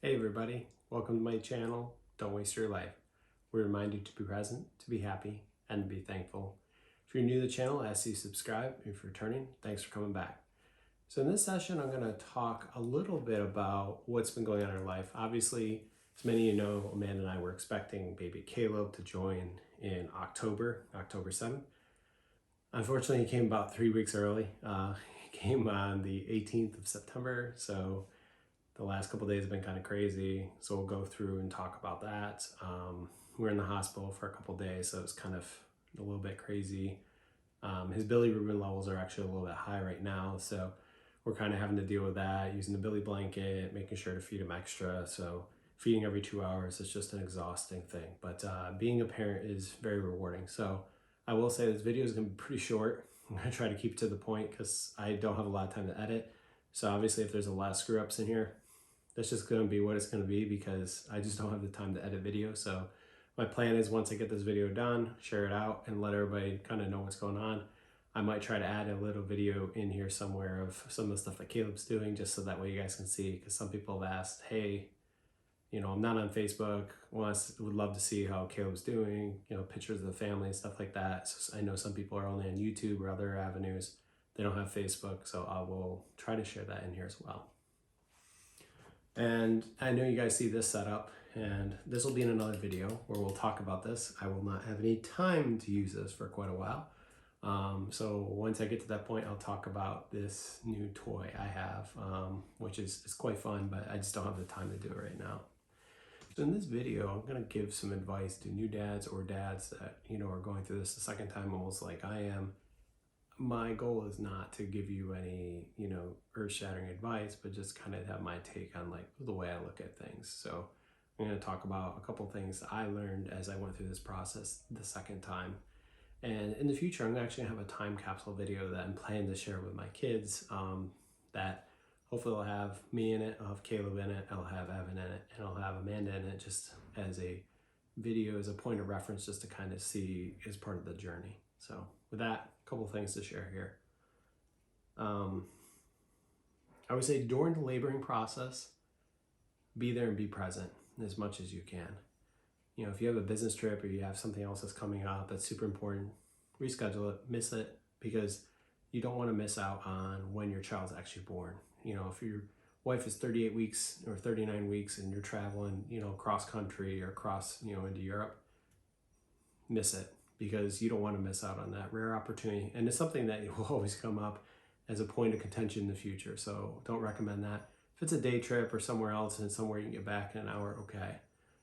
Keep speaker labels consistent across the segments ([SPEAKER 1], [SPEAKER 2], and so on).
[SPEAKER 1] Hey everybody, welcome to my channel, Don't Waste Your Life. We remind you to be present, to be happy, and to be thankful. If you're new to the channel, I ask you to subscribe. If you're returning, thanks for coming back. So in this session, I'm going to talk a little bit about what's been going on in our life. Obviously, as many of you know, Amanda and I were expecting baby Caleb to join in October 7th. Unfortunately, he came about 3 weeks early. He came on the 18th of September, so the last couple of days have been kind of crazy, so we'll go through and talk about that. We're in the hospital for a couple of days, so it's kind of a little bit crazy. His bilirubin levels are actually a little bit high right now, so we're kind of having to deal with that, using the Billy blanket, making sure to feed him extra. So feeding every 2 hours is just an exhausting thing, but being a parent is very rewarding. So I will say this video is going to be pretty short. I'm going to try to keep it to the point because I don't have a lot of time to edit. So obviously if there's a lot of screw ups in here, that's just going to be what it's going to be because I just don't have the time to edit video. So my plan is once I get this video done, share it out and let everybody kind of know what's going on. I might try to add a little video in here somewhere of some of the stuff that Caleb's doing, just so that way you guys can see, because some people have asked, hey, you know, I'm not on Facebook, would love to see how Caleb's doing, you know, pictures of the family and stuff like that. So I know some people are only on YouTube or other avenues. They don't have Facebook, so I will try to share that in here as well. And I know you guys see this setup, and this will be in another video where we'll talk about this. I will not have any time to use this for quite a while. So once I get to that point, I'll talk about this new toy I have, which is quite fun, but I just don't have the time to do it right now. So in this video, I'm going to give some advice to new dads or dads that, you know, are going through this the second time almost like I am. My goal is not to give you any, you know, earth-shattering advice, but just kind of have my take on like the way I look at things. So I'm going to talk about a couple things I learned as I went through this process the second time. And in the future, I'm actually going to have a time capsule video that I'm planning to share with my kids, that hopefully I'll have me in it, I'll have Caleb in it, I'll have Evan in it, and I'll have Amanda in it, just as a video, as a point of reference, just to kind of see as part of the journey. So with that, a couple things to share here. I would say during the laboring process, be there and be present as much as you can. You know, if you have a business trip or you have something else that's coming up that's super important, reschedule it, miss it, because you don't want to miss out on when your child's actually born. You know, if your wife is 38 weeks or 39 weeks and you're traveling, you know, cross country or across, you know, into Europe, miss it, because you don't want to miss out on that rare opportunity. And it's something that will always come up as a point of contention in the future. So don't recommend that. If it's a day trip or somewhere else and somewhere you can get back in an hour, okay.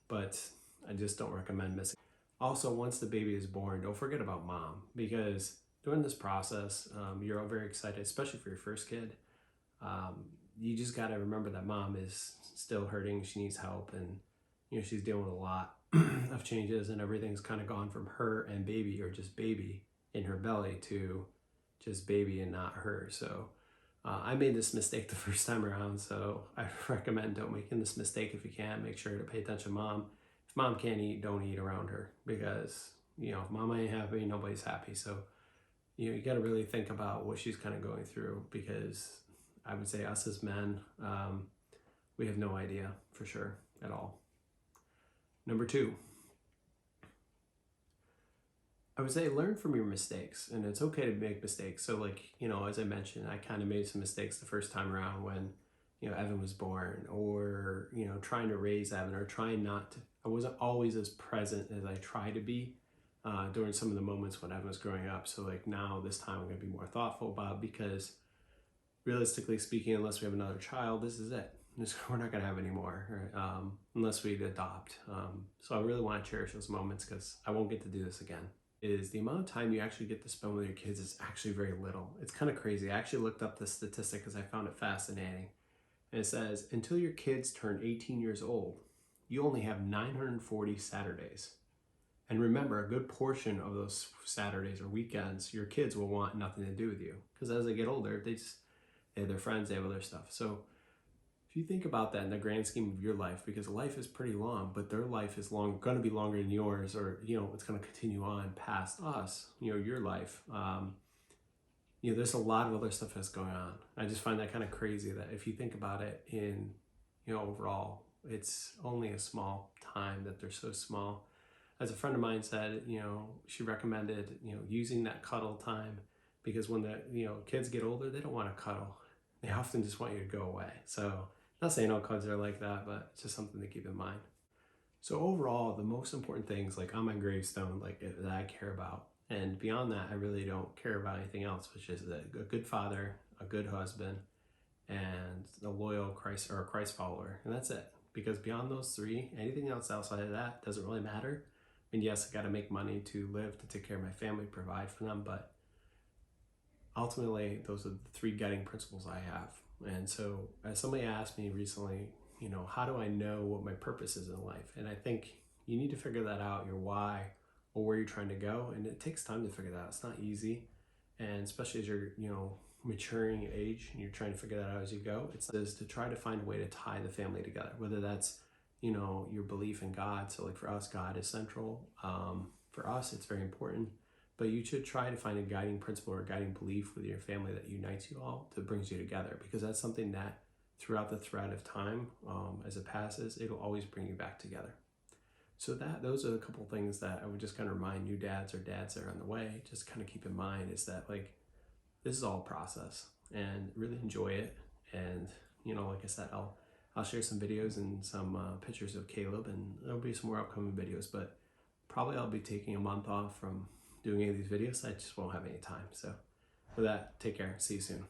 [SPEAKER 1] But I just don't recommend missing. Also, once the baby is born, don't forget about mom, because during this process, you're all very excited, especially for your first kid. You just got to remember that mom is still hurting. She needs help, and you know, she's dealing with a lot of changes, and everything's kind of gone from her and baby, or just baby in her belly, to just baby and not her. So I made this mistake the first time around, so I recommend don't making this mistake if you can. Make sure to pay attention to mom. If mom can't eat, don't eat around her, because, you know, if mama ain't happy, nobody's happy. So, you know, you got to really think about what she's kind of going through, because I would say us as men, we have no idea for sure at all. Number two, I would say learn from your mistakes, and it's okay to make mistakes. So like, you know, as I mentioned, I kind of made some mistakes the first time around when, you know, Evan was born, or, you know, trying to raise Evan, or trying not to, I wasn't always as present as I try to be during some of the moments when Evan was growing up. So like now, this time I'm going to be more thoughtful about, because realistically speaking, unless we have another child, this is it. We're not going to have any more, right? Unless we adopt. So I really want to cherish those moments, because I won't get to do this again. Is the amount of time you actually get to spend with your kids is actually very little. It's kind of crazy. I actually looked up this statistic because I found it fascinating. And it says, until your kids turn 18 years old, you only have 940 Saturdays. And remember, a good portion of those Saturdays or weekends, your kids will want nothing to do with you, because as they get older, they have their friends, they have other stuff. So if you think about that in the grand scheme of your life, because life is pretty long, but their life is going to be longer than yours, or, you know, it's going to continue on past us, you know, your life. You know, there's a lot of other stuff that's going on. I just find that kind of crazy, that if you think about it in, you know, overall, it's only a small time that they're so small. As a friend of mine said, she recommended, using that cuddle time, because when the, kids get older, they don't want to cuddle. They often just want you to go away. So, not saying all kids are like that, but it's just something to keep in mind. So overall, the most important things, like on my gravestone, like that I care about, and beyond that, I really don't care about anything else, which is a good father, a good husband, and a loyal Christ or a Christ follower, and that's it. Because beyond those three, anything else outside of that doesn't really matter. And yes, I got to make money to live, to take care of my family, provide for them, but ultimately, those are the three guiding principles I have. And so, as somebody asked me recently, how do I know what my purpose is in life? And I think you need to figure that out, your why, or where you're trying to go. And it takes time to figure that out. It's not easy. And especially as you're, maturing age and you're trying to figure that out as you go, it's to try to find a way to tie the family together, whether that's, your belief in God. So like for us, God is central. For us, it's very important. But you should try to find a guiding principle or a guiding belief with your family that unites you all, that brings you together, because that's something that throughout the thread of time, as it passes, it'll always bring you back together. So those are a couple things that I would just kind of remind new dads or dads that are on the way, just kind of keep in mind, is that like, this is all a process, and really enjoy it. And, like I said, I'll share some videos and some pictures of Caleb, and there'll be some more upcoming videos, but probably I'll be taking a month off from doing any of these videos. I just won't have any time. So with that, take care. See you soon.